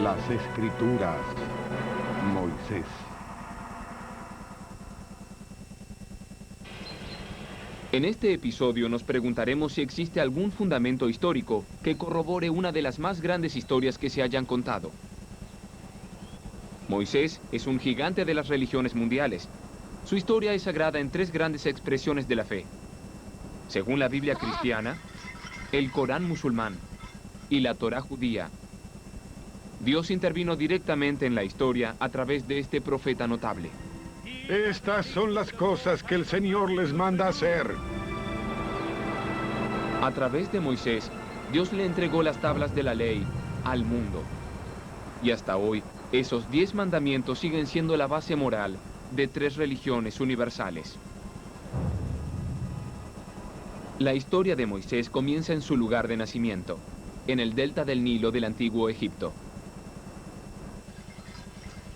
Las Escrituras, Moisés. En este episodio nos preguntaremos si existe algún fundamento histórico que corrobore una de las más grandes historias que se hayan contado. Moisés es un gigante de las religiones mundiales. Su historia es sagrada en tres grandes expresiones de la fe. Según la Biblia cristiana, el Corán musulmán y la Torá judía. Dios intervino directamente en la historia a través de este profeta notable. Estas son las cosas que el Señor les manda hacer. A través de Moisés, Dios le entregó las tablas de la ley al mundo. Y hasta hoy, esos 10 mandamientos siguen siendo la base moral de 3 religiones universales. La historia de Moisés comienza en su lugar de nacimiento, en el delta del Nilo del antiguo Egipto.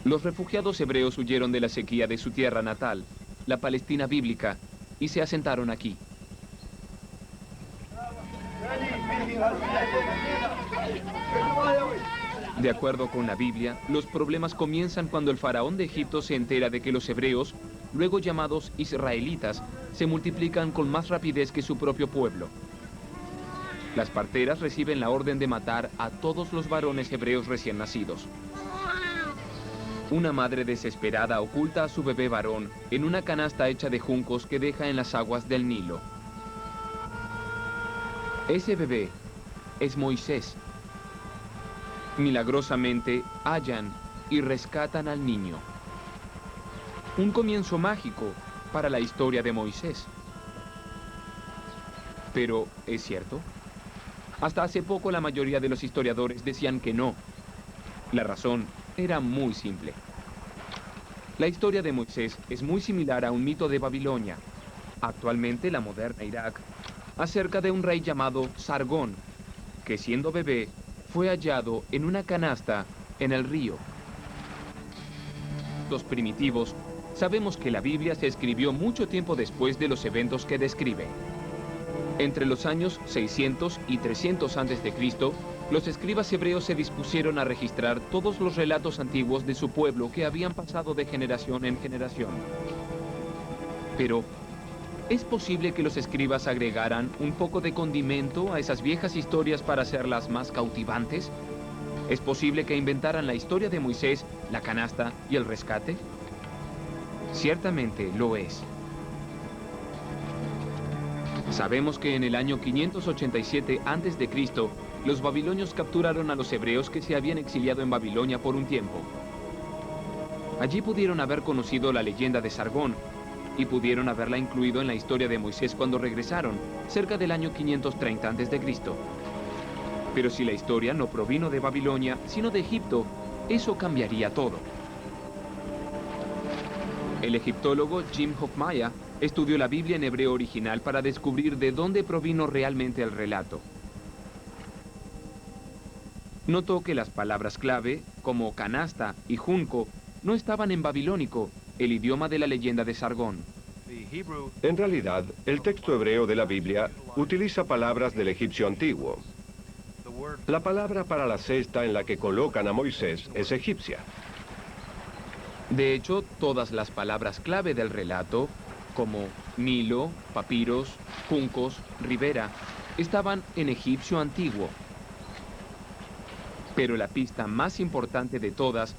Los refugiados hebreos huyeron de la sequía de su tierra natal, la Palestina bíblica, y se asentaron aquí. De acuerdo con la Biblia, los problemas comienzan cuando el faraón de Egipto se entera de que los hebreos, luego llamados israelitas, se multiplican con más rapidez que su propio pueblo. Las parteras reciben la orden de matar a todos los varones hebreos recién nacidos. Una madre desesperada oculta a su bebé varón en una canasta hecha de juncos que deja en las aguas del Nilo. Ese bebé es Moisés. Milagrosamente hallan y rescatan al niño. Un comienzo mágico para la historia de Moisés. Pero, ¿es cierto? Hasta hace poco la mayoría de los historiadores decían que no. La razón era muy simple. La historia de Moisés es muy similar a un mito de Babilonia, actualmente la moderna Irak, acerca de un rey llamado Sargón, que siendo bebé fue hallado en una canasta en el río. Los primitivos, sabemos que la Biblia se escribió mucho tiempo después de los eventos que describe. Entre los años 600 y 300 a.C., los escribas hebreos se dispusieron a registrar todos los relatos antiguos de su pueblo que habían pasado de generación en generación. Pero, ¿es posible que los escribas agregaran un poco de condimento a esas viejas historias para hacerlas más cautivantes? ¿Es posible que inventaran la historia de Moisés, la canasta y el rescate? Ciertamente lo es. Sabemos que en el año 587 a.C., los babilonios capturaron a los hebreos que se habían exiliado en Babilonia por un tiempo. Allí pudieron haber conocido la leyenda de Sargón y pudieron haberla incluido en la historia de Moisés cuando regresaron, cerca del año 530 a.C. Pero si la historia no provino de Babilonia, sino de Egipto, eso cambiaría todo. El egiptólogo Jim Hofmaier estudió la Biblia en hebreo original para descubrir de dónde provino realmente el relato. Notó que las palabras clave, como canasta y junco, no estaban en babilónico, el idioma de la leyenda de Sargón. En realidad, el texto hebreo de la Biblia utiliza palabras del egipcio antiguo. La palabra para la cesta en la que colocan a Moisés es egipcia. De hecho, todas las palabras clave del relato, como Nilo, papiros, juncos, ribera, estaban en egipcio antiguo. Pero la pista más importante de todas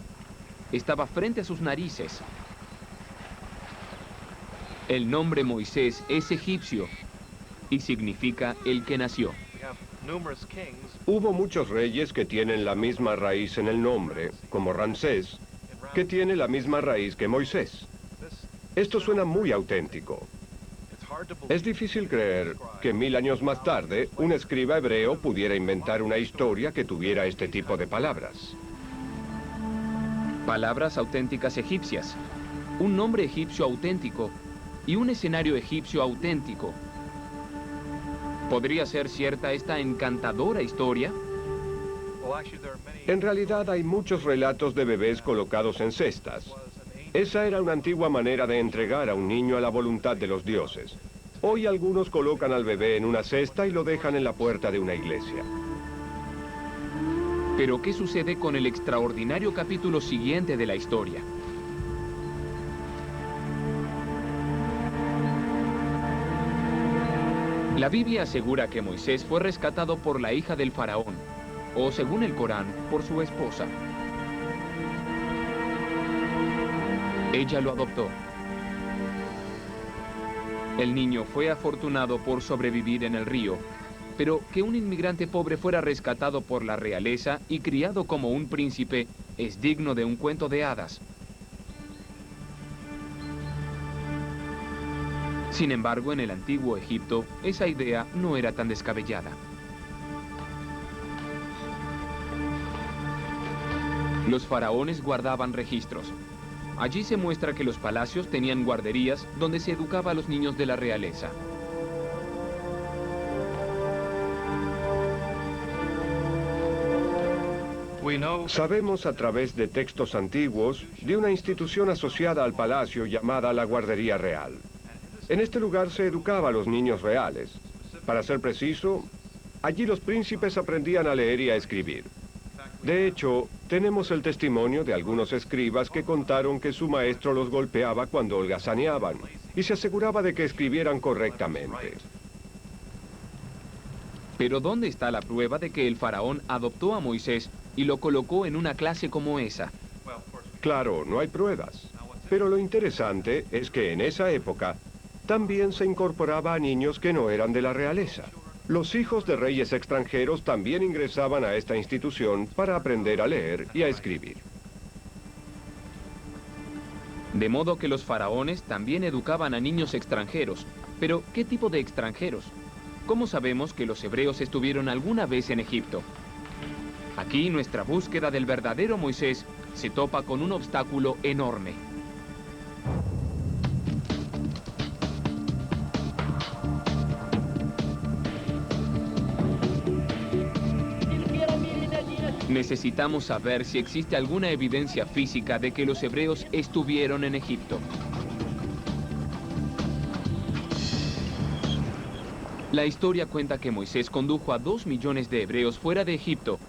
estaba frente a sus narices. El nombre Moisés es egipcio y significa el que nació. Hubo muchos reyes que tienen la misma raíz en el nombre, como Ramsés, que tiene la misma raíz que Moisés. Esto suena muy auténtico. Es difícil creer que 1000 años más tarde, un escriba hebreo pudiera inventar una historia que tuviera este tipo de palabras. Palabras auténticas egipcias, un nombre egipcio auténtico y un escenario egipcio auténtico. ¿Podría ser cierta esta encantadora historia? En realidad hay muchos relatos de bebés colocados en cestas. Esa era una antigua manera de entregar a un niño a la voluntad de los dioses. Hoy algunos colocan al bebé en una cesta y lo dejan en la puerta de una iglesia. Pero, ¿qué sucede con el extraordinario capítulo siguiente de la historia? La Biblia asegura que Moisés fue rescatado por la hija del faraón, o según el Corán, por su esposa. Ella lo adoptó. El niño fue afortunado por sobrevivir en el río, pero que un inmigrante pobre fuera rescatado por la realeza y criado como un príncipe es digno de un cuento de hadas. Sin embargo, en el antiguo Egipto, esa idea no era tan descabellada. Los faraones guardaban registros. Allí se muestra que los palacios tenían guarderías donde se educaba a los niños de la realeza. Sabemos a través de textos antiguos de una institución asociada al palacio llamada la Guardería Real. En este lugar se educaba a los niños reales. Para ser preciso, allí los príncipes aprendían a leer y a escribir. De hecho, tenemos el testimonio de algunos escribas que contaron que su maestro los golpeaba cuando holgazaneaban y se aseguraba de que escribieran correctamente. Pero ¿dónde está la prueba de que el faraón adoptó a Moisés y lo colocó en una clase como esa? Claro, no hay pruebas. Pero lo interesante es que en esa época también se incorporaba a niños que no eran de la realeza. Los hijos de reyes extranjeros también ingresaban a esta institución para aprender a leer y a escribir. De modo que los faraones también educaban a niños extranjeros. Pero, ¿qué tipo de extranjeros? ¿Cómo sabemos que los hebreos estuvieron alguna vez en Egipto? Aquí nuestra búsqueda del verdadero Moisés se topa con un obstáculo enorme. Necesitamos saber si existe alguna evidencia física de que los hebreos estuvieron en Egipto. La historia cuenta que Moisés condujo a 2 millones de hebreos fuera de Egipto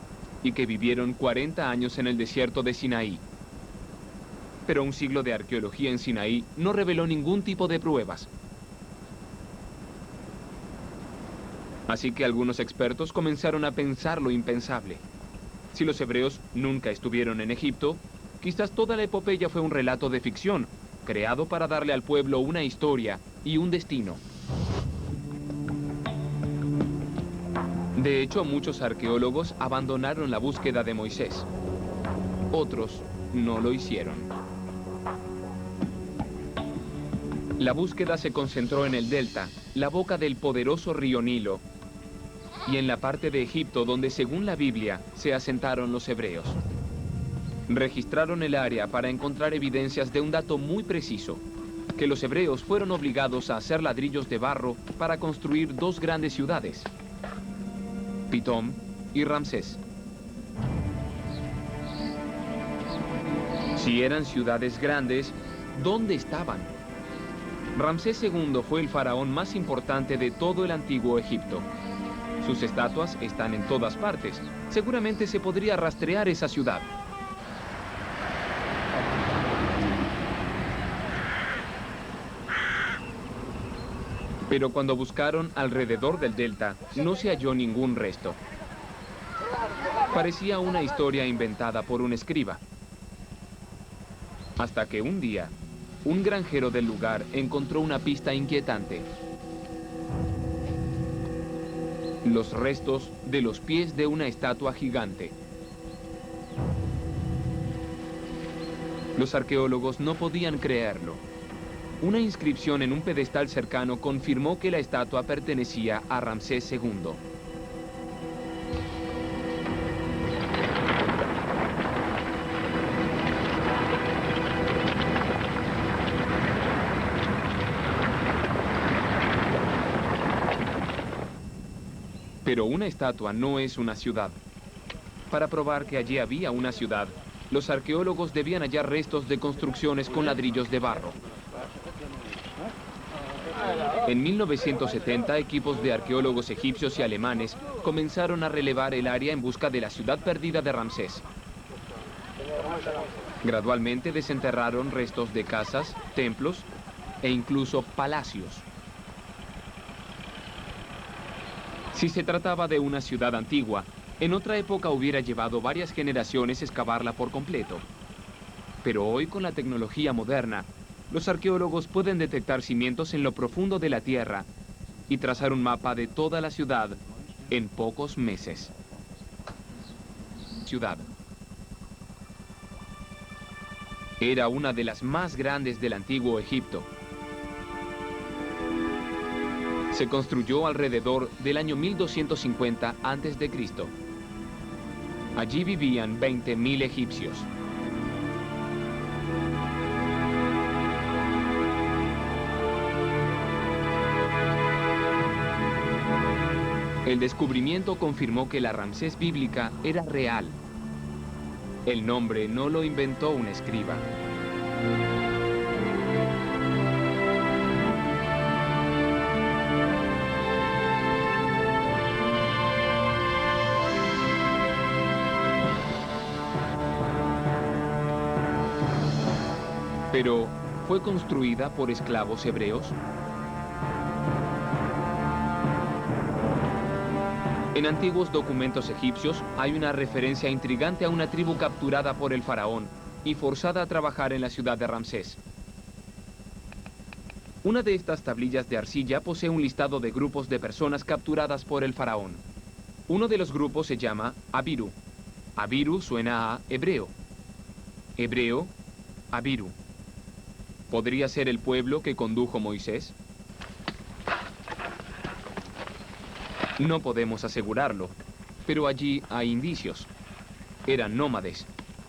y que vivieron 40 años en el desierto de Sinaí. Pero un siglo de arqueología en Sinaí no reveló ningún tipo de pruebas. Así que algunos expertos comenzaron a pensar lo impensable. Si los hebreos nunca estuvieron en Egipto, quizás toda la epopeya fue un relato de ficción, creado para darle al pueblo una historia y un destino. De hecho, muchos arqueólogos abandonaron la búsqueda de Moisés. Otros no lo hicieron. La búsqueda se concentró en el delta, la boca del poderoso río Nilo, y en la parte de Egipto donde, según la Biblia, se asentaron los hebreos. Registraron el área para encontrar evidencias de un dato muy preciso, que los hebreos fueron obligados a hacer ladrillos de barro para construir 2 grandes ciudades, Pitón y Ramsés. Si eran ciudades grandes, ¿dónde estaban? Ramsés II fue el faraón más importante de todo el antiguo Egipto. Sus estatuas están en todas partes. Seguramente se podría rastrear esa ciudad. Pero cuando buscaron alrededor del delta, no se halló ningún resto. Parecía una historia inventada por un escriba. Hasta que un día, un granjero del lugar encontró una pista inquietante. Los restos de los pies de una estatua gigante. Los arqueólogos no podían creerlo. Una inscripción en un pedestal cercano confirmó que la estatua pertenecía a Ramsés II. Pero una estatua no es una ciudad. Para probar que allí había una ciudad, los arqueólogos debían hallar restos de construcciones con ladrillos de barro. En 1970, equipos de arqueólogos egipcios y alemanes comenzaron a relevar el área en busca de la ciudad perdida de Ramsés. Gradualmente desenterraron restos de casas, templos e incluso palacios. Si se trataba de una ciudad antigua, en otra época hubiera llevado varias generaciones excavarla por completo. Pero hoy, con la tecnología moderna, los arqueólogos pueden detectar cimientos en lo profundo de la tierra y trazar un mapa de toda la ciudad en pocos meses. Ciudad. Era una de las más grandes del antiguo Egipto. Se construyó alrededor del año 1250 a.C. Allí vivían 20.000 egipcios. El descubrimiento confirmó que la Ramsés bíblica era real. El nombre no lo inventó un escriba. Pero, ¿fue construida por esclavos hebreos? En antiguos documentos egipcios hay una referencia intrigante a una tribu capturada por el faraón y forzada a trabajar en la ciudad de Ramsés. Una de estas tablillas de arcilla posee un listado de grupos de personas capturadas por el faraón. Uno de los grupos se llama Abiru. Abiru suena a hebreo. Hebreo, Abiru. ¿Podría ser el pueblo que condujo Moisés? No podemos asegurarlo, pero allí hay indicios. Eran nómades.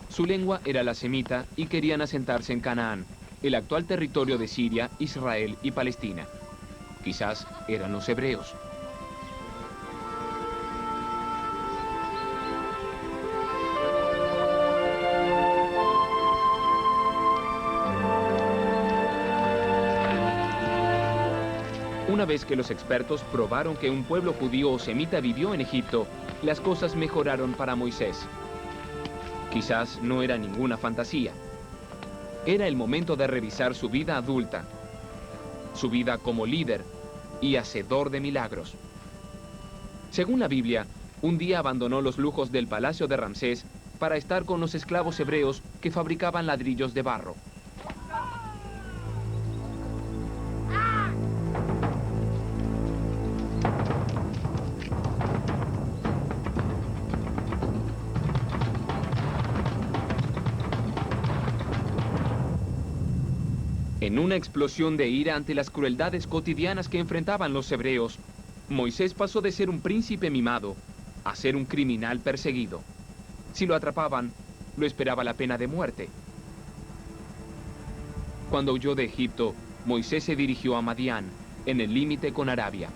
Su lengua era la semita y querían asentarse en Canaán, el actual territorio de Siria, Israel y Palestina. Quizás eran los hebreos. Una vez que los expertos probaron que un pueblo judío o semita vivió en Egipto, las cosas mejoraron para Moisés. Quizás no era ninguna fantasía. Era el momento de revisar su vida adulta, su vida como líder y hacedor de milagros. Según la Biblia, un día abandonó los lujos del palacio de Ramsés para estar con los esclavos hebreos que fabricaban ladrillos de barro. En una explosión de ira ante las crueldades cotidianas que enfrentaban los hebreos, Moisés pasó de ser un príncipe mimado a ser un criminal perseguido. Si lo atrapaban, lo esperaba la pena de muerte. Cuando huyó de Egipto, Moisés se dirigió a Madián, en el límite con Arabia.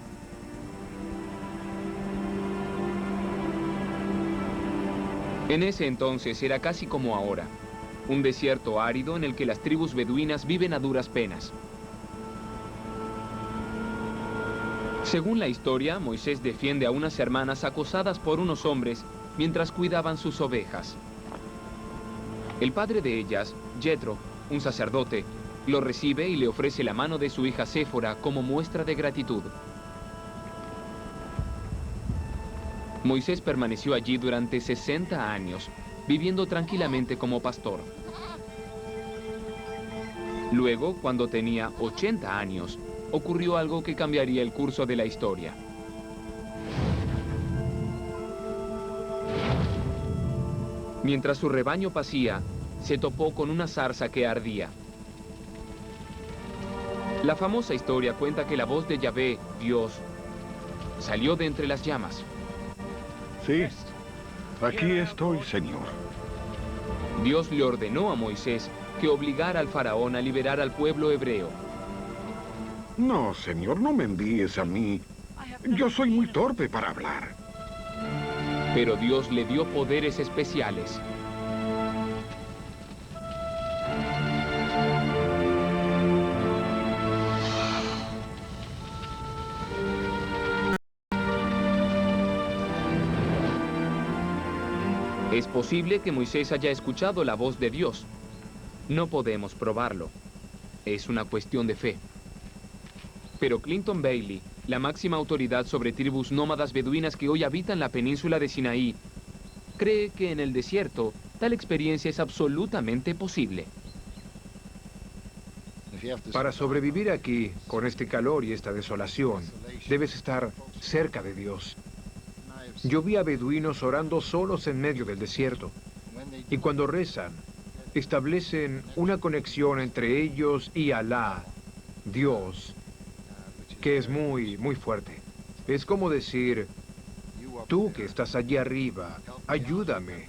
En ese entonces era casi como ahora. Un desierto árido en el que las tribus beduinas viven a duras penas. Según la historia, Moisés defiende a unas hermanas acosadas por unos hombres mientras cuidaban sus ovejas. El padre de ellas, Jetro, un sacerdote, lo recibe y le ofrece la mano de su hija Séfora como muestra de gratitud. Moisés permaneció allí durante 60 años, viviendo tranquilamente como pastor. Luego, cuando tenía 80 años, ocurrió algo que cambiaría el curso de la historia. Mientras su rebaño pacía, se topó con una zarza que ardía. La famosa historia cuenta que la voz de Yahvé, Dios, salió de entre las llamas. Sí, aquí estoy, Señor. Dios le ordenó a Moisés que obligara al faraón a liberar al pueblo hebreo. No, Señor, no me envíes a mí. Yo soy muy torpe para hablar. Pero Dios le dio poderes especiales. Es posible que Moisés haya escuchado la voz de Dios. No podemos probarlo. Es una cuestión de fe. Pero Clinton Bailey, la máxima autoridad sobre tribus nómadas beduinas que hoy habitan la península de Sinaí, cree que en el desierto tal experiencia es absolutamente posible. Para sobrevivir aquí, con este calor y esta desolación, debes estar cerca de Dios. Yo vi a beduinos orando solos en medio del desierto. Y cuando rezan, establecen una conexión entre ellos y Alá, Dios, que es muy, muy fuerte. Es como decir, tú que estás allí arriba, ayúdame.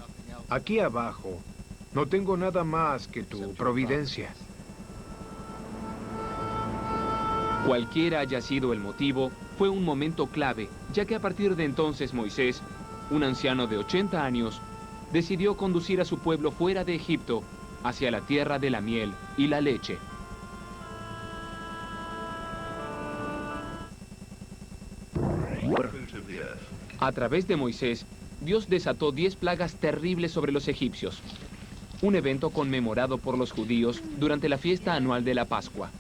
Aquí abajo, no tengo nada más que tu providencia. Cualquiera haya sido el motivo, fue un momento clave, ya que a partir de entonces Moisés, un anciano de 80 años, decidió conducir a su pueblo fuera de Egipto, hacia la tierra de la miel y la leche. A través de Moisés, Dios desató 10 plagas terribles sobre los egipcios, un evento conmemorado por los judíos durante la fiesta anual de la Pascua.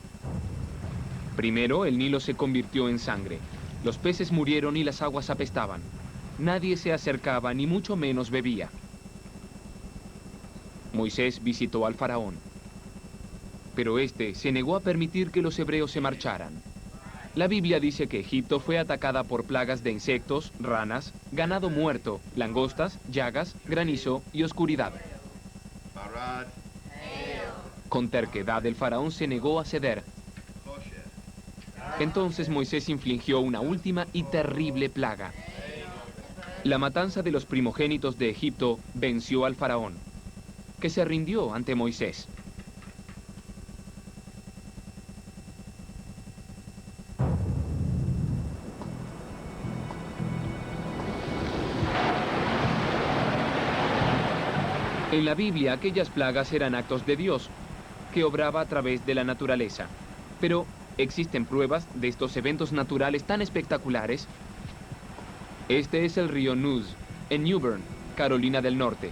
Primero, el Nilo se convirtió en sangre. Los peces murieron y las aguas apestaban. Nadie se acercaba, ni mucho menos bebía. Moisés visitó al faraón, pero este se negó a permitir que los hebreos se marcharan. La Biblia dice que Egipto fue atacada por plagas de insectos, ranas, ganado muerto, langostas, llagas, granizo y oscuridad. Con terquedad, el faraón se negó a ceder. Entonces Moisés infligió una última y terrible plaga. La matanza de los primogénitos de Egipto venció al faraón, que se rindió ante Moisés. En la Biblia, aquellas plagas eran actos de Dios, que obraba a través de la naturaleza. Pero ¿existen pruebas de estos eventos naturales tan espectaculares? Este es el río Neuse, en New Bern, Carolina del Norte,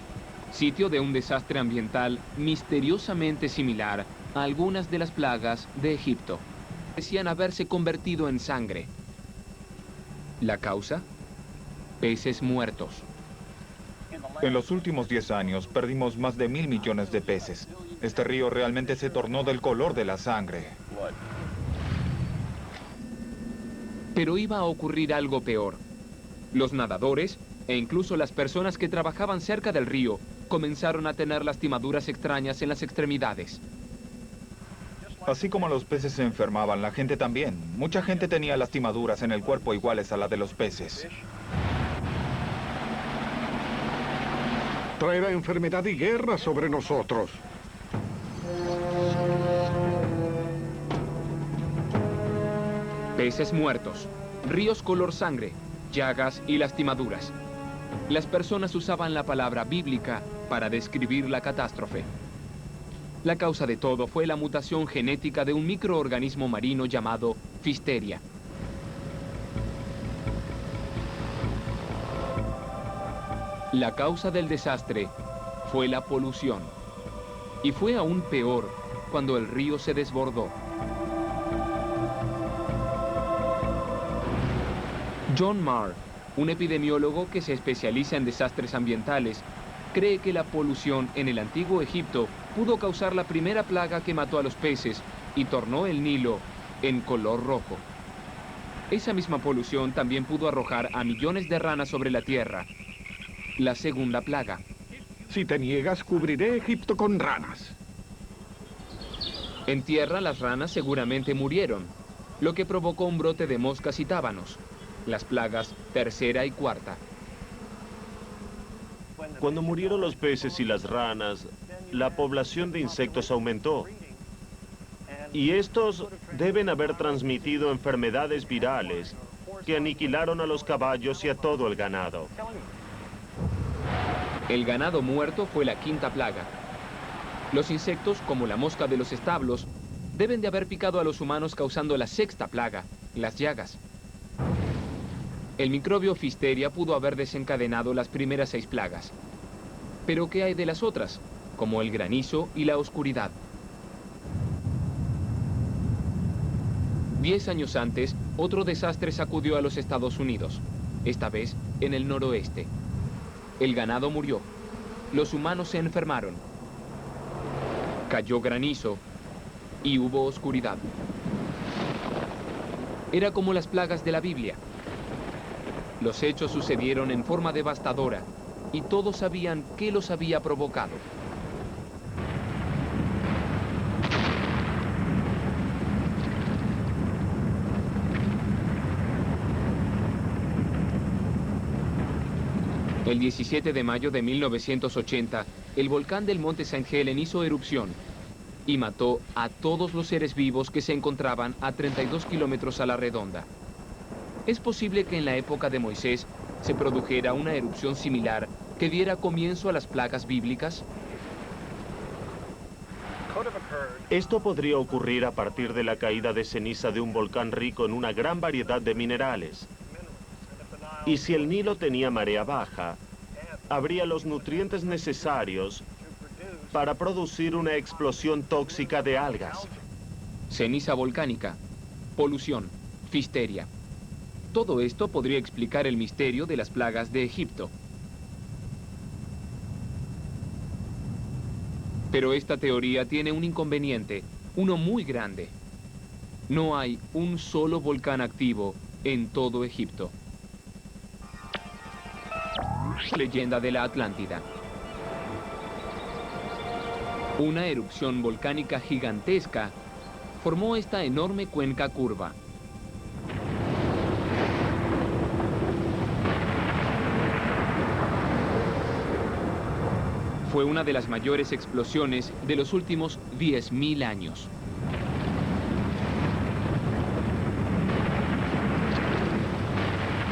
sitio de un desastre ambiental misteriosamente similar a algunas de las plagas de Egipto. Parecían haberse convertido en sangre. ¿La causa? Peces muertos. En los últimos 10 años perdimos más de 1.000 millones de peces. Este río realmente se tornó del color de la sangre. Pero iba a ocurrir algo peor. Los nadadores, e incluso las personas que trabajaban cerca del río, comenzaron a tener lastimaduras extrañas en las extremidades. Así como los peces se enfermaban, la gente también. Mucha gente tenía lastimaduras en el cuerpo iguales a la de los peces. Traerá enfermedad y guerra sobre nosotros. Peces muertos, ríos color sangre, llagas y lastimaduras. Las personas usaban la palabra bíblica para describir la catástrofe. La causa de todo fue la mutación genética de un microorganismo marino llamado Pfisteria. La causa del desastre fue la polución. Y fue aún peor cuando el río se desbordó. John Marr, un epidemiólogo que se especializa en desastres ambientales, cree que la polución en el antiguo Egipto pudo causar la primera plaga que mató a los peces y tornó el Nilo en color rojo. Esa misma polución también pudo arrojar a millones de ranas sobre la tierra. La segunda plaga. Si te niegas, cubriré Egipto con ranas. En tierra, las ranas seguramente murieron, lo que provocó un brote de moscas y tábanos. Las plagas tercera y cuarta. Cuando murieron los peces y las ranas, la población de insectos aumentó. Y estos deben haber transmitido enfermedades virales que aniquilaron a los caballos y a todo el ganado. El ganado muerto fue la quinta plaga. Los insectos, como la mosca de los establos, deben de haber picado a los humanos causando la sexta plaga, las llagas. El microbio Pfisteria pudo haber desencadenado las primeras 6 plagas. Pero ¿qué hay de las otras? Como el granizo y la oscuridad. 10 años antes, otro desastre sacudió a los Estados Unidos, esta vez en el noroeste. El ganado murió, los humanos se enfermaron, cayó granizo y hubo oscuridad. Era como las plagas de la Biblia. Los hechos sucedieron en forma devastadora y todos sabían qué los había provocado. El 17 de mayo de 1980, el volcán del Monte St. Helen hizo erupción y mató a todos los seres vivos que se encontraban a 32 kilómetros a la redonda. ¿Es posible que en la época de Moisés se produjera una erupción similar que diera comienzo a las plagas bíblicas? Esto podría ocurrir a partir de la caída de ceniza de un volcán rico en una gran variedad de minerales. Y si el Nilo tenía marea baja, habría los nutrientes necesarios para producir una explosión tóxica de algas. Ceniza volcánica, polución, fisteria. Todo esto podría explicar el misterio de las plagas de Egipto. Pero esta teoría tiene un inconveniente, uno muy grande. No hay un solo volcán activo en todo Egipto. Leyenda de la Atlántida. Una erupción volcánica gigantesca formó esta enorme cuenca curva. Fue una de las mayores explosiones de los últimos 10.000 años.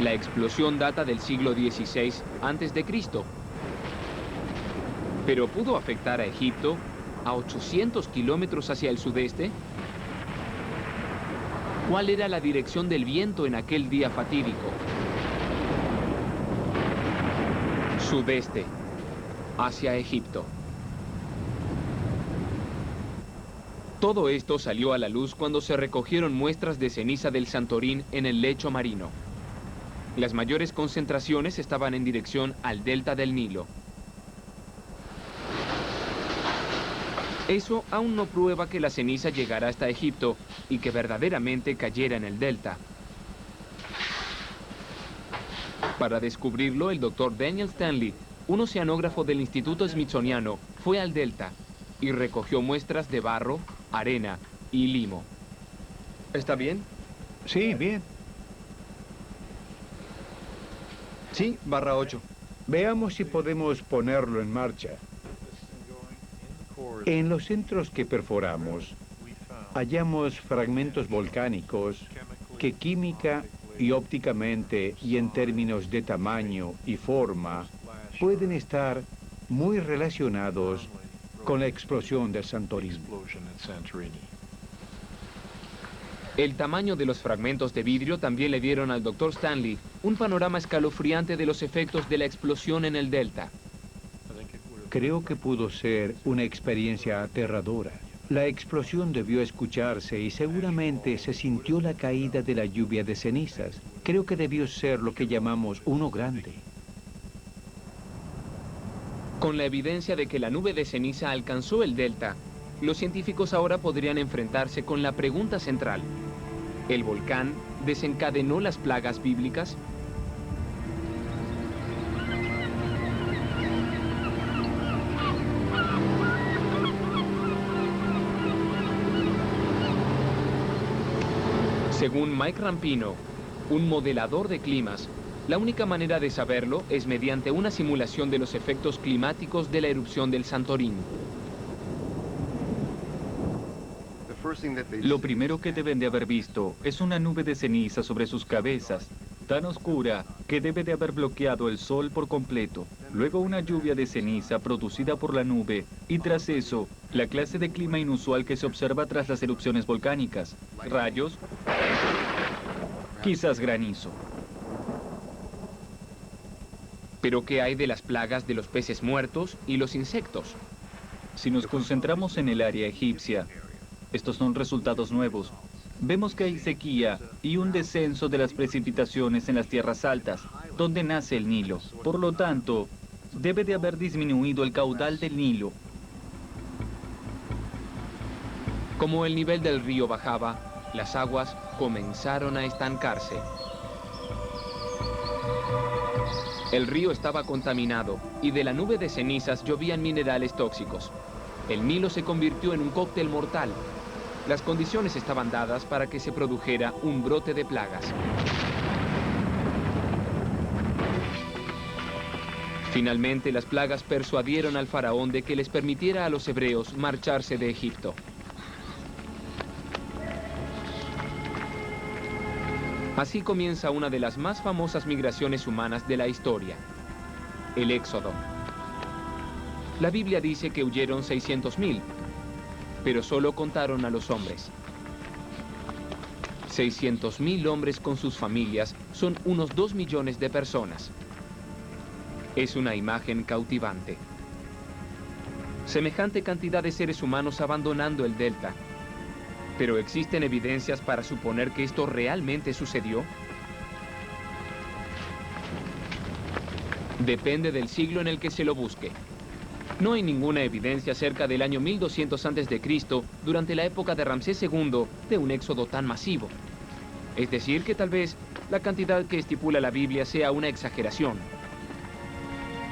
La explosión data del siglo XVI a.C., pero ¿pudo afectar a Egipto a 800 kilómetros hacia el sudeste? ¿Cuál era la dirección del viento en aquel día fatídico? Sudeste, hacia Egipto. Todo esto salió a la luz cuando se recogieron muestras de ceniza del Santorín en el lecho marino. Las mayores concentraciones estaban en dirección al delta del Nilo. Eso aún no prueba que la ceniza llegara hasta Egipto y que verdaderamente cayera en el delta. Para descubrirlo, el Dr. Daniel Stanley, un oceanógrafo del Instituto Smithsoniano, fue al delta y recogió muestras de barro, arena y limo. ¿Está bien? Sí, bien. Sí, /8. Veamos si podemos ponerlo en marcha. En los centros que perforamos, hallamos fragmentos volcánicos que química y ópticamente y en términos de tamaño y forma pueden estar muy relacionados con la explosión del Santorini. El tamaño de los fragmentos de vidrio también le dieron al Dr. Stanley un panorama escalofriante de los efectos de la explosión en el delta. Creo que pudo ser una experiencia aterradora. La explosión debió escucharse y seguramente se sintió la caída de la lluvia de cenizas. Creo que debió ser lo que llamamos uno grande. Con la evidencia de que la nube de ceniza alcanzó el delta, los científicos ahora podrían enfrentarse con la pregunta central. ¿El volcán desencadenó las plagas bíblicas? Según Mike Rampino, un modelador de climas, la única manera de saberlo es mediante una simulación de los efectos climáticos de la erupción del Santorín. Lo primero que deben de haber visto es una nube de ceniza sobre sus cabezas, tan oscura que debe de haber bloqueado el sol por completo. Luego una lluvia de ceniza producida por la nube y tras eso, la clase de clima inusual que se observa tras las erupciones volcánicas. Rayos, quizás granizo. Pero ¿qué hay de las plagas de los peces muertos y los insectos? Si nos concentramos en el área egipcia, estos son resultados nuevos. Vemos que hay sequía y un descenso de las precipitaciones en las tierras altas, donde nace el Nilo. Por lo tanto, debe de haber disminuido el caudal del Nilo. Como el nivel del río bajaba, las aguas comenzaron a estancarse. El río estaba contaminado y de la nube de cenizas llovían minerales tóxicos. El Nilo se convirtió en un cóctel mortal. Las condiciones estaban dadas para que se produjera un brote de plagas. Finalmente, las plagas persuadieron al faraón de que les permitiera a los hebreos marcharse de Egipto. Así comienza una de las más famosas migraciones humanas de la historia, el Éxodo. La Biblia dice que huyeron 600.000, pero solo contaron a los hombres. 600.000 hombres con sus familias son unos 2 millones de personas. Es una imagen cautivante. Semejante cantidad de seres humanos abandonando el delta. ¿Pero existen evidencias para suponer que esto realmente sucedió? Depende del siglo en el que se lo busque. No hay ninguna evidencia cerca del año 1200 a.C., durante la época de Ramsés II, de un éxodo tan masivo. Es decir, que tal vez la cantidad que estipula la Biblia sea una exageración.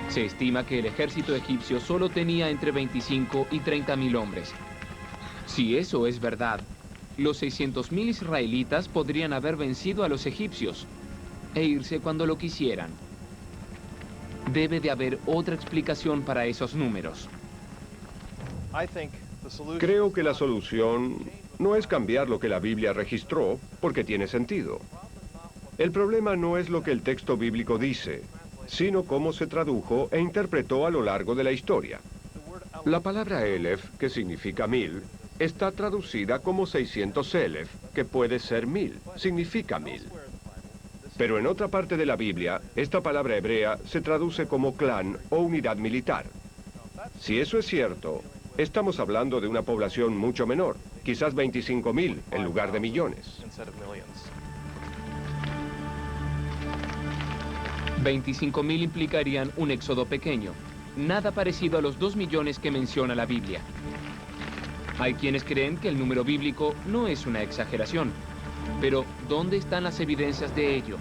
Se estima que el ejército egipcio solo tenía entre 25 y 30.000 hombres. Si eso es verdad, los 600.000 israelitas podrían haber vencido a los egipcios e irse cuando lo quisieran. Debe de haber otra explicación para esos números. Creo que la solución no es cambiar lo que la Biblia registró, porque tiene sentido. El problema no es lo que el texto bíblico dice, sino cómo se tradujo e interpretó a lo largo de la historia. La palabra Elef, que significa 1000, está traducida como 600 Elef, que puede ser 1000, significa 1000. Pero en otra parte de la Biblia, esta palabra hebrea se traduce como clan o unidad militar. Si eso es cierto, estamos hablando de una población mucho menor, quizás 25.000 en lugar de millones. 25.000 implicarían un éxodo pequeño, nada parecido a los 2 millones que menciona la Biblia. Hay quienes creen que el número bíblico no es una exageración, pero ¿dónde están las evidencias de ello?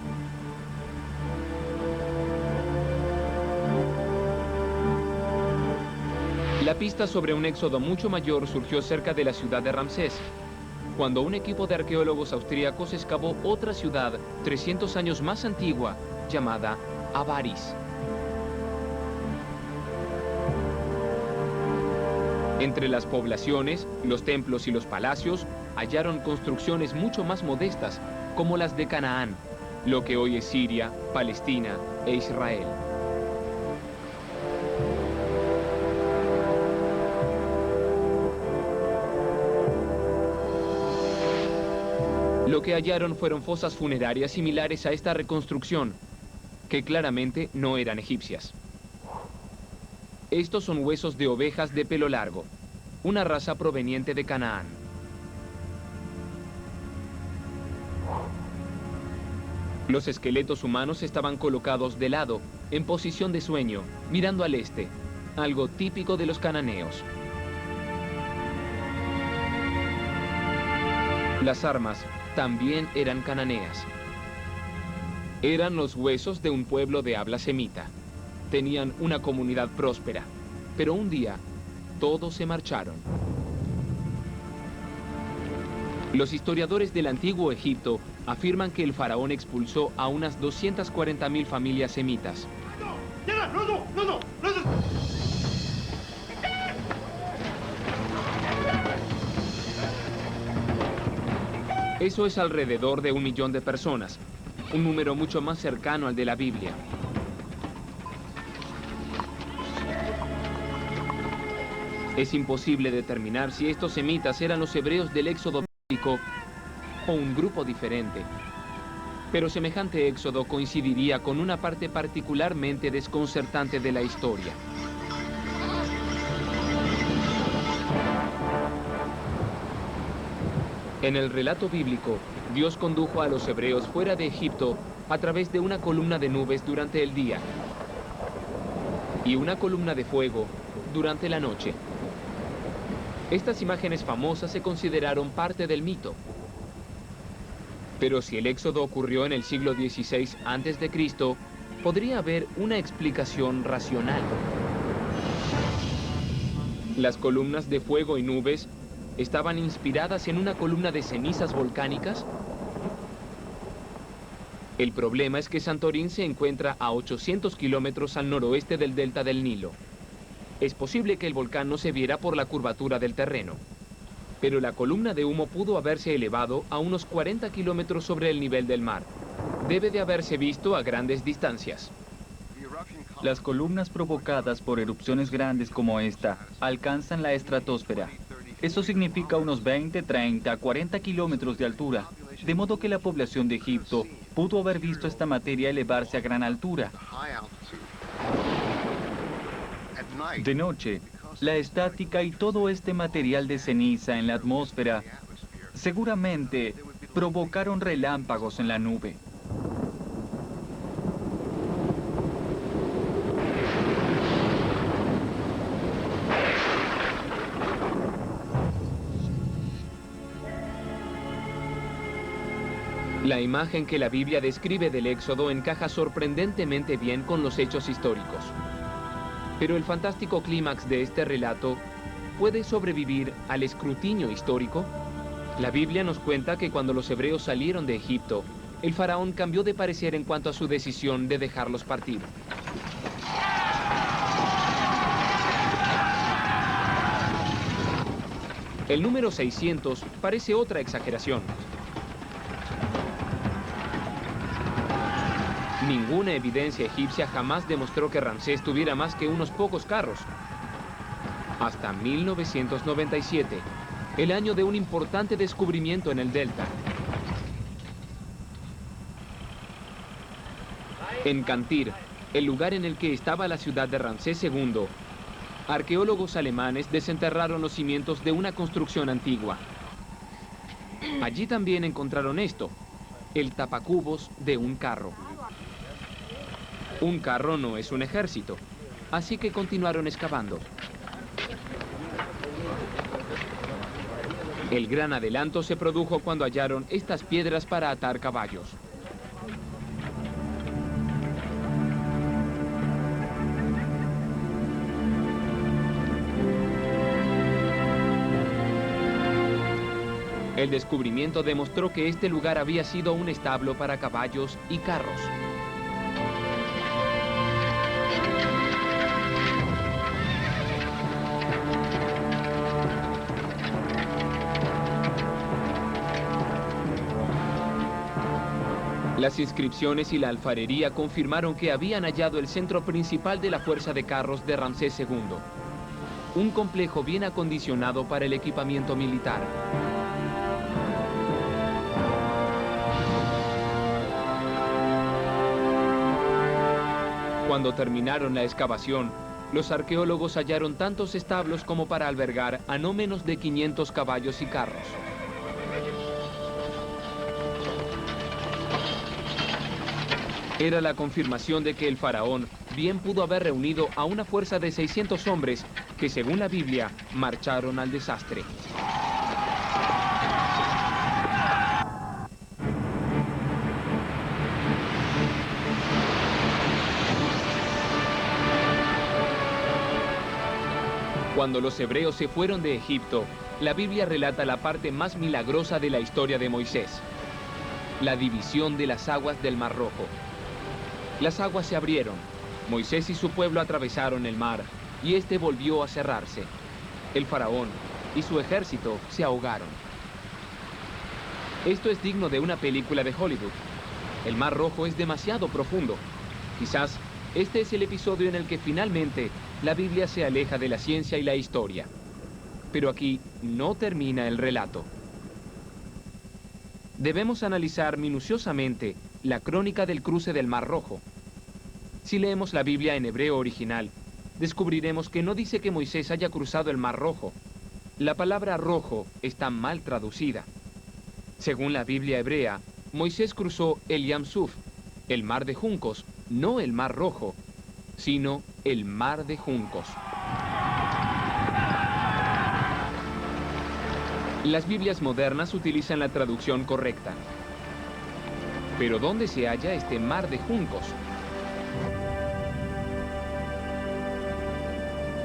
La pista sobre un éxodo mucho mayor surgió cerca de la ciudad de Ramsés, cuando un equipo de arqueólogos austríacos excavó otra ciudad 300 años más antigua, llamada Avaris. Entre las poblaciones, los templos y los palacios, hallaron construcciones mucho más modestas, como las de Canaán, lo que hoy es Siria, Palestina e Israel. Lo que hallaron fueron fosas funerarias similares a esta reconstrucción, que claramente no eran egipcias. Estos son huesos de ovejas de pelo largo, una raza proveniente de Canaán. Los esqueletos humanos estaban colocados de lado, en posición de sueño, mirando al este, algo típico de los cananeos. Las armas también eran cananeas. Eran los huesos de un pueblo de habla semita. Tenían una comunidad próspera, pero un día todos se marcharon. Los historiadores del antiguo Egipto afirman que el faraón expulsó a unas 240.000 familias semitas. Eso es alrededor de 1 millón de personas, un número mucho más cercano al de la Biblia. Es imposible determinar si estos semitas eran los hebreos del éxodo bíblico o un grupo diferente. Pero semejante éxodo coincidiría con una parte particularmente desconcertante de la historia. En el relato bíblico, Dios condujo a los hebreos fuera de Egipto a través de una columna de nubes durante el día y una columna de fuego durante la noche. Estas imágenes famosas se consideraron parte del mito. Pero si el éxodo ocurrió en el siglo XVI a.C., podría haber una explicación racional. Las columnas de fuego y nubes estaban inspiradas en una columna de cenizas volcánicas. El problema es que Santorín se encuentra a 800 kilómetros al noroeste del delta del Nilo. Es posible que el volcán no se viera por la curvatura del terreno, pero la columna de humo pudo haberse elevado a unos 40 kilómetros sobre el nivel del mar. Debe de haberse visto a grandes distancias. Las columnas provocadas por erupciones grandes como esta alcanzan la estratosfera. Eso significa unos 20, 30, 40 kilómetros de altura, de modo que la población de Egipto pudo haber visto esta materia elevarse a gran altura. De noche, la estática y todo este material de ceniza en la atmósfera seguramente provocaron relámpagos en la nube. La imagen que la Biblia describe del Éxodo encaja sorprendentemente bien con los hechos históricos. Pero el fantástico clímax de este relato, ¿puede sobrevivir al escrutinio histórico? La Biblia nos cuenta que cuando los hebreos salieron de Egipto, el faraón cambió de parecer en cuanto a su decisión de dejarlos partir. El número 600 parece otra exageración. Ninguna evidencia egipcia jamás demostró que Ramsés tuviera más que unos pocos carros. Hasta 1997, el año de un importante descubrimiento en el delta. En Cantir, el lugar en el que estaba la ciudad de Ramsés II, arqueólogos alemanes desenterraron los cimientos de una construcción antigua. Allí también encontraron esto, el tapacubos de un carro. Un carro no es un ejército, así que continuaron excavando. El gran adelanto se produjo cuando hallaron estas piedras para atar caballos. El descubrimiento demostró que este lugar había sido un establo para caballos y carros. Las inscripciones y la alfarería confirmaron que habían hallado el centro principal de la fuerza de carros de Ramsés II, un complejo bien acondicionado para el equipamiento militar. Cuando terminaron la excavación, los arqueólogos hallaron tantos establos como para albergar a no menos de 500 caballos y carros. Era la confirmación de que el faraón bien pudo haber reunido a una fuerza de 600 hombres que, según la Biblia, marcharon al desastre. Cuando los hebreos se fueron de Egipto, la Biblia relata la parte más milagrosa de la historia de Moisés: la división de las aguas del Mar Rojo. Las aguas se abrieron, Moisés y su pueblo atravesaron el mar, y este volvió a cerrarse. El faraón y su ejército se ahogaron. Esto es digno de una película de Hollywood. El Mar Rojo es demasiado profundo. Quizás este es el episodio en el que finalmente la Biblia se aleja de la ciencia y la historia. Pero aquí no termina el relato. Debemos analizar minuciosamente la crónica del cruce del Mar Rojo. Si leemos la Biblia en hebreo original, descubriremos que no dice que Moisés haya cruzado el Mar Rojo. La palabra rojo está mal traducida. Según la Biblia hebrea, Moisés cruzó el Yam Suf, el mar de juncos, no el Mar Rojo, sino el mar de juncos. Las Biblias modernas utilizan la traducción correcta. Pero ¿dónde se halla este mar de juncos?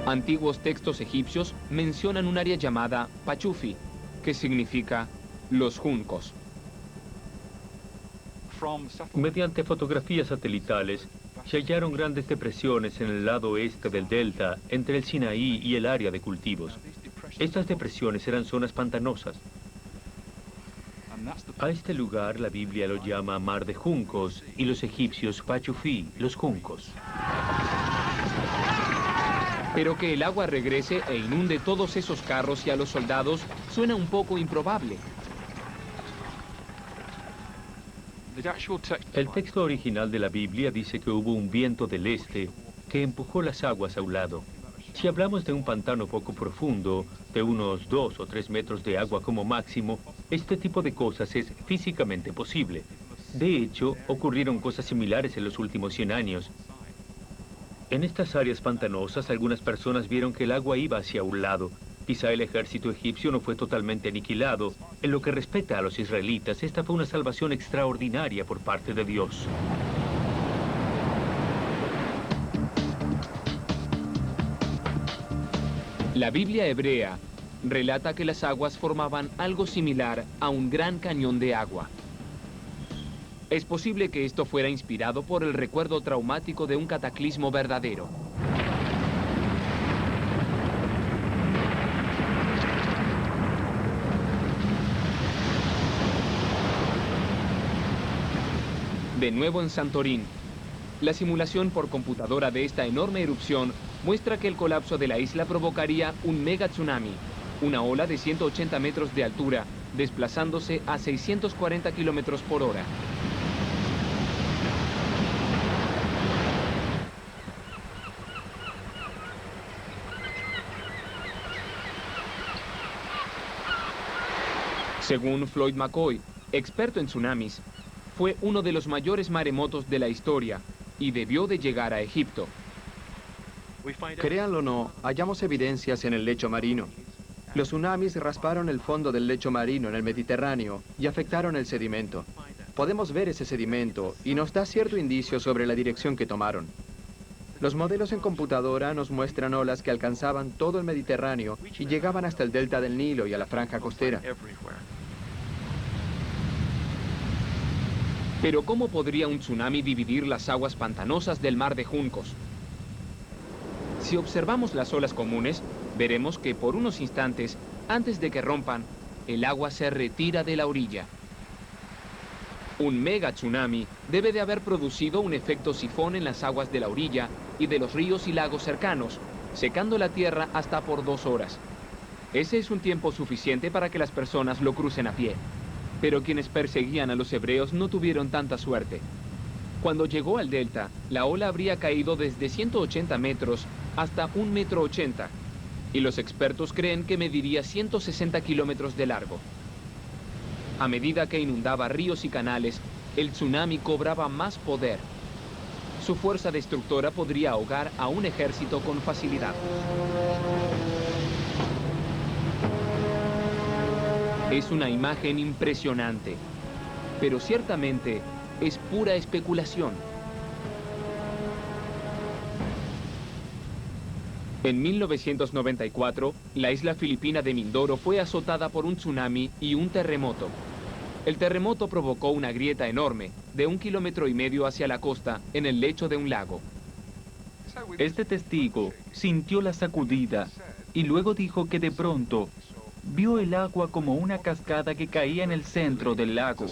Antiguos textos egipcios mencionan un área llamada Pachufi, que significa los juncos. Mediante fotografías satelitales, se hallaron grandes depresiones en el lado oeste del delta, entre el Sinaí y el área de cultivos. Estas depresiones eran zonas pantanosas. A este lugar la Biblia lo llama Mar de Juncos y los egipcios Pachufi, los juncos. Pero que el agua regrese e inunde todos esos carros y a los soldados suena un poco improbable. El texto original de la Biblia dice que hubo un viento del este que empujó las aguas a un lado. Si hablamos de un pantano poco profundo, de unos 2 o 3 metros de agua como máximo, este tipo de cosas es físicamente posible. De hecho, ocurrieron cosas similares en los últimos 100 años. En estas áreas pantanosas, algunas personas vieron que el agua iba hacia un lado. Quizá el ejército egipcio no fue totalmente aniquilado. En lo que respecta a los israelitas, esta fue una salvación extraordinaria por parte de Dios. La Biblia hebrea relata que las aguas formaban algo similar a un gran cañón de agua. Es posible que esto fuera inspirado por el recuerdo traumático de un cataclismo verdadero. De nuevo en Santorín, la simulación por computadora de esta enorme erupción muestra que el colapso de la isla provocaría un mega tsunami, una ola de 180 metros de altura, desplazándose a 640 kilómetros por hora. Según Floyd McCoy, experto en tsunamis, fue uno de los mayores maremotos de la historia y debió de llegar a Egipto. Créanlo o no, hallamos evidencias en el lecho marino. Los tsunamis rasparon el fondo del lecho marino en el Mediterráneo y afectaron el sedimento. Podemos ver ese sedimento y nos da cierto indicio sobre la dirección que tomaron. Los modelos en computadora nos muestran olas que alcanzaban todo el Mediterráneo y llegaban hasta el delta del Nilo y a la franja costera. Pero ¿cómo podría un tsunami dividir las aguas pantanosas del Mar de Juncos? Si observamos las olas comunes, veremos que por unos instantes, antes de que rompan, el agua se retira de la orilla. Un mega tsunami debe de haber producido un efecto sifón en las aguas de la orilla y de los ríos y lagos cercanos, secando la tierra hasta por 2 horas. Ese es un tiempo suficiente para que las personas lo crucen a pie. Pero quienes perseguían a los hebreos no tuvieron tanta suerte. Cuando llegó al delta, la ola habría caído desde 180 metros hasta 1,80 metros, y los expertos creen que mediría 160 kilómetros de largo. A medida que inundaba ríos y canales, el tsunami cobraba más poder. Su fuerza destructora podría ahogar a un ejército con facilidad. Es una imagen impresionante, pero ciertamente es pura especulación. En 1994, la isla filipina de Mindoro fue azotada por un tsunami y un terremoto. El terremoto provocó una grieta enorme, de 1,5 kilómetros hacia la costa, en el lecho de un lago. Este testigo sintió la sacudida y luego dijo que de pronto vio el agua como una cascada que caía en el centro del lago.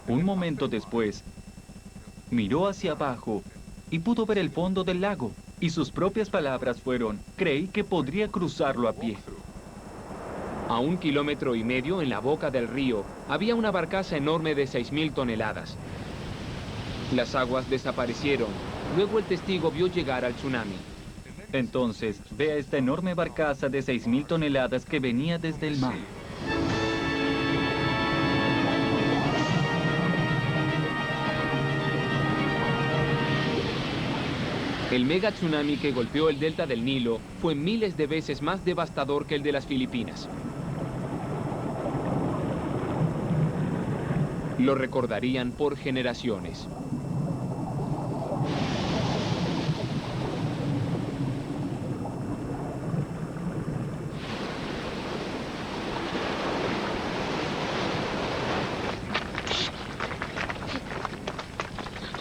Un momento después, miró hacia abajo y pudo ver el fondo del lago y sus propias palabras fueron: creí que podría cruzarlo a pie. A 1,5 kilómetros en la boca del río había una barcaza enorme de 6.000 toneladas. Las aguas desaparecieron. Luego el testigo vio llegar al tsunami. Entonces, ve a esta enorme barcaza de 6.000 toneladas que venía desde el mar. El mega tsunami que golpeó el delta del Nilo fue miles de veces más devastador que el de las Filipinas. Lo recordarían por generaciones.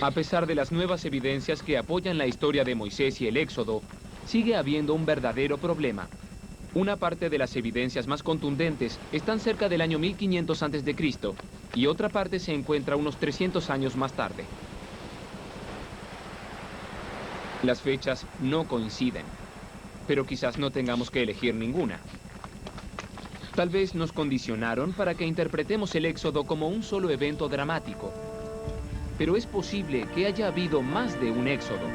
A pesar de las nuevas evidencias que apoyan la historia de Moisés y el Éxodo, sigue habiendo un verdadero problema. Una parte de las evidencias más contundentes están cerca del año 1500 a.C. y otra parte se encuentra unos 300 años más tarde. Las fechas no coinciden, pero quizás no tengamos que elegir ninguna. Tal vez nos condicionaron para que interpretemos el Éxodo como un solo evento dramático. Pero es posible que haya habido más de un éxodo.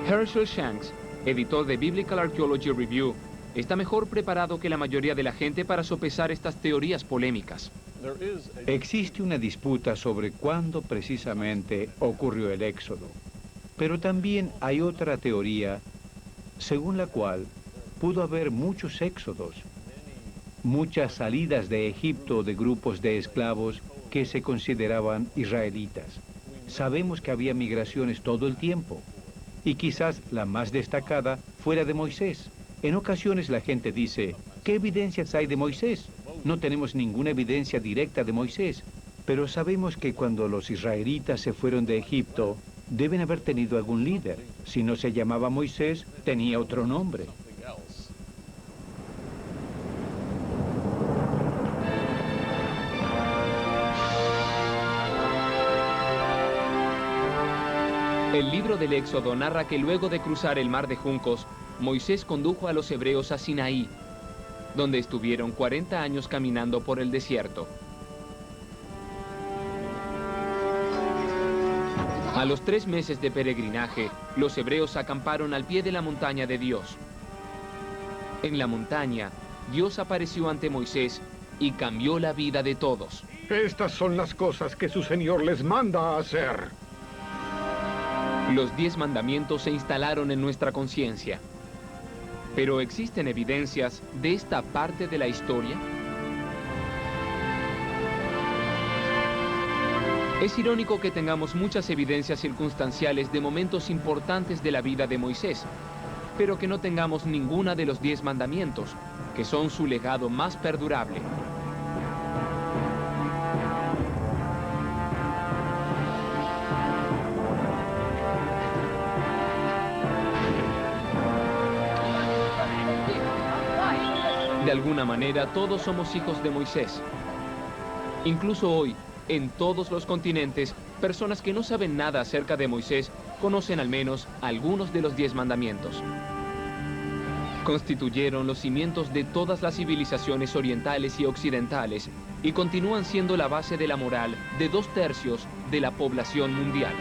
Herschel Shanks, editor de Biblical Archaeology Review, está mejor preparado que la mayoría de la gente para sopesar estas teorías polémicas. Existe una disputa sobre cuándo precisamente ocurrió el éxodo, pero también hay otra teoría según la cual pudo haber muchos éxodos, muchas salidas de Egipto de grupos de esclavos que se consideraban israelitas. Sabemos que había migraciones todo el tiempo, y quizás la más destacada fuera de Moisés. En ocasiones la gente dice: ¿qué evidencias hay de Moisés? No tenemos ninguna evidencia directa de Moisés, pero sabemos que cuando los israelitas se fueron de Egipto, deben haber tenido algún líder. Si no se llamaba Moisés, tenía otro nombre. El libro del Éxodo narra que luego de cruzar el mar de juncos, Moisés condujo a los hebreos a Sinaí, donde estuvieron 40 años caminando por el desierto. A los 3 meses de peregrinaje, los hebreos acamparon al pie de la montaña de Dios. En la montaña, Dios apareció ante Moisés y cambió la vida de todos. Estas son las cosas que su Señor les manda a hacer. Los 10 mandamientos se instalaron en nuestra conciencia. ¿Pero existen evidencias de esta parte de la historia? Es irónico que tengamos muchas evidencias circunstanciales de momentos importantes de la vida de Moisés, pero que no tengamos ninguna de los 10 mandamientos, que son su legado más perdurable. De alguna manera, todos somos hijos de Moisés. Incluso hoy, en todos los continentes, personas que no saben nada acerca de Moisés conocen al menos algunos de los 10 mandamientos. Constituyeron los cimientos de todas las civilizaciones orientales y occidentales y continúan siendo la base de la moral de 2/3 de la población mundial.